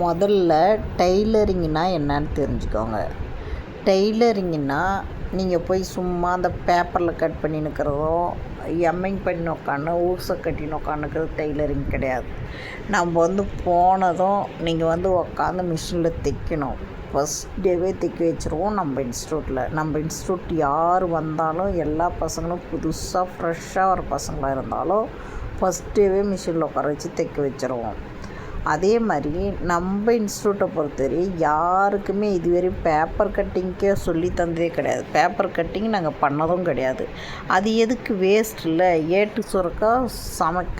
முதல்ல டெய்லரிங்னா என்னன்னு தெரிஞ்சுக்கோங்க. டெய்லரிங்னா நீங்கள் போய் சும்மா அந்த பேப்பரில் கட் பண்ணி நிற்கிறதோ, எம்மிங் பண்ணி உட்காந்து ஊசை கட்டின்னு உட்காந்துக்கிறது டெய்லரிங் கிடையாது. நம்ம போனதும் நீங்கள் உட்காந்து மிஷினில் தைக்கணும். ஃபஸ்ட் டேவே தைக்க வச்சுருவோம் நம்ம இன்ஸ்டியூட் யார் வந்தாலும் எல்லா பசங்களும் புதுசாக ஃப்ரெஷ்ஷாக வர பசங்களாக இருந்தாலும் ஃபஸ்ட் டேவே மிஷினில் உட்கார வச்சு தைக்க வச்சுருவோம். அதே மாதிரி நம்ம இன்ஸ்டியூட்டை பொறுத்தவரை யாருக்குமே இதுவரை பேப்பர் கட்டிங்க்கே சொல்லி தந்ததே கிடையாது. பேப்பர் கட்டிங் நாங்கள் பண்ணதும் கிடையாது. அது எதுக்கு வேஸ்ட் இல்லை? ஏட்டு சுரக்கா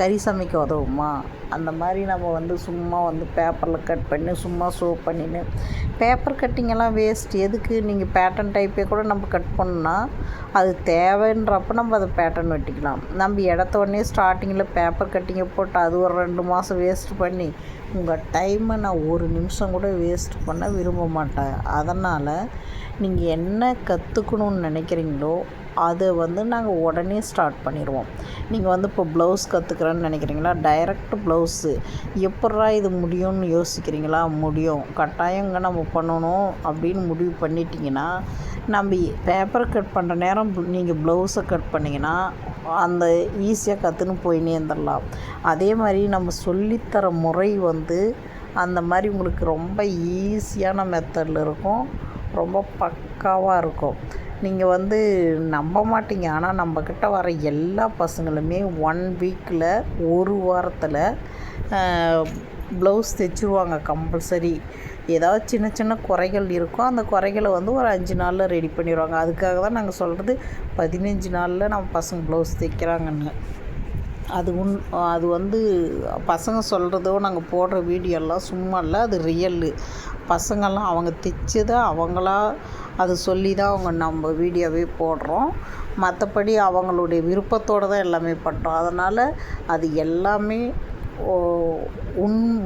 கறி சமைக்க உதவுமா? அந்த மாதிரி நம்ம சும்மா பேப்பரில் கட் பண்ணி சும்மா ஷோ பண்ணின்னு பேப்பர் கட்டிங்கெல்லாம் வேஸ்ட். எதுக்கு? நீங்கள் பேட்டர்ன் டைப்பே கூட நம்ம கட் பண்ணால் அது தேவைன்றப்ப நம்ம அதை பேட்டர்ன் வெட்டிக்கலாம். நம்ம இடத்த உடனே ஸ்டார்டிங்கில் பேப்பர் கட்டிங்கை போட்டு அது ஒரு 2 மாதம் வேஸ்ட் பண்ணி உங்கள் டைமை நான் ஒரு நிமிஷம் கூட வேஸ்ட் பண்ண விரும்ப மாட்டேன். அதனால் நீங்கள் என்ன கற்றுக்கணுன்னு நினைக்கிறீங்களோ அதை நாங்கள் உடனே ஸ்டார்ட் பண்ணிடுவோம். நீங்கள் இப்போ ப்ளவுஸ் கற்றுக்குறேன்னு நினைக்கிறீங்களா? டைரக்ட் ப்ளவுஸு எப்பட்றா இது முடியும்னு யோசிக்கிறீங்களா? முடியும். கட்டாயங்க நம்ம பண்ணணும் அப்படின்னு முடிவு பண்ணிட்டீங்கன்னா, நம்ம பேப்பர் கட் பண்ணுற நேரம் நீங்கள் ப்ளவுஸை கட் பண்ணிங்கன்னா அந்த ஈஸியாக கற்றுன்னு போயினே இருந்துடலாம். அதே மாதிரி நம்ம சொல்லித்தர முறை அந்த மாதிரி உங்களுக்கு ரொம்ப ஈஸியான மெத்தடில் இருக்கும். ரொம்ப பக்காவாக இருக்கும். நீங்கள் நம்ப மாட்டீங்க. ஆனால் நம்மக்கிட்ட வர எல்லா பசங்களுமே 1 வீக்கில் 1 வாரத்தில் ப்ளவுஸ் தைச்சிருவாங்க கம்பல்சரி. ஏதாவது சின்ன சின்ன குறைகள் இருக்கும். அந்த குறைகளை ஒரு 5 நாளில் ரெடி பண்ணிடுவாங்க. அதுக்காக தான் நாங்கள் சொல்கிறது 15 நாளில் நம்ம பசங்க ப்ளவுஸ் தைக்கிறாங்கன்னு. அது பசங்க சொல்கிறதோ நாங்கள் போடுற வீடியோலாம் சும்மா இல்லை, அது ரியல்லு. பசங்கள்லாம் அவங்க தைச்சதை அவங்களா அது சொல்லி தான் நம்ம வீடியோவே போடுறோம். மற்றபடி அவங்களுடைய விருப்பத்தோடு தான் எல்லாமே பண்ணுறோம். அதனால் அது எல்லாமே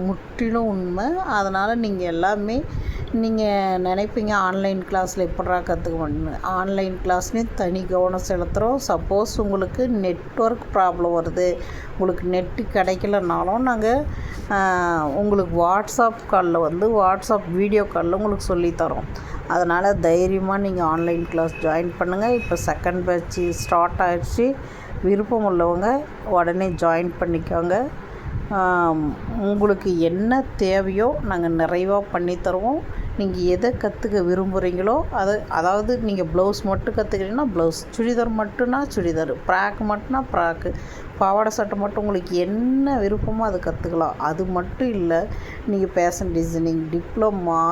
முற்றிலும் உண்மை. அதனால் நீங்கள் நினைப்பீங்க ஆன்லைன் கிளாஸில் எப்பட்றா கற்றுக்க முடியும்னு. ஆன்லைன் கிளாஸ்லேயும் தனி கவனம் செலுத்துகிறோம். சப்போஸ் உங்களுக்கு நெட்வொர்க் ப்ராப்ளம் வருது, உங்களுக்கு நெட்டு கிடைக்கலனாலும் நாங்கள் உங்களுக்கு வாட்ஸ்அப் காலில் வாட்ஸ்அப் வீடியோ காலில் உங்களுக்கு சொல்லித்தரோம். அதனால் தைரியமாக நீங்கள் ஆன்லைன் கிளாஸ் ஜாயின் பண்ணுங்கள். இப்போ செகண்ட் பேட்ச் ஸ்டார்ட் ஆகிடுச்சு. விருப்பம் உள்ளவங்க உடனே ஜாயின் பண்ணிக்கோங்க. உங்களுக்கு என்ன தேவையோ நாங்கள் நிறைவாக பண்ணித்தருவோம். நீங்கள் எதை கற்றுக்க விரும்புகிறீங்களோ அதாவது நீங்கள் ப்ளவுஸ் மட்டும் கற்றுக்கிறீங்கன்னா ப்ளவுஸ், சுடிதார் மட்டும்னா சுடிதார், ஃப்ராக் மட்டும்னா ஃப்ராக்கு, பாவாடை சட்டை மட்டும் உங்களுக்கு என்ன விருப்பமோ அதை கற்றுக்கலாம். அது மட்டும் இல்லை, நீங்கள் ஃபேஷன் டிசைனிங், டிப்ளமா,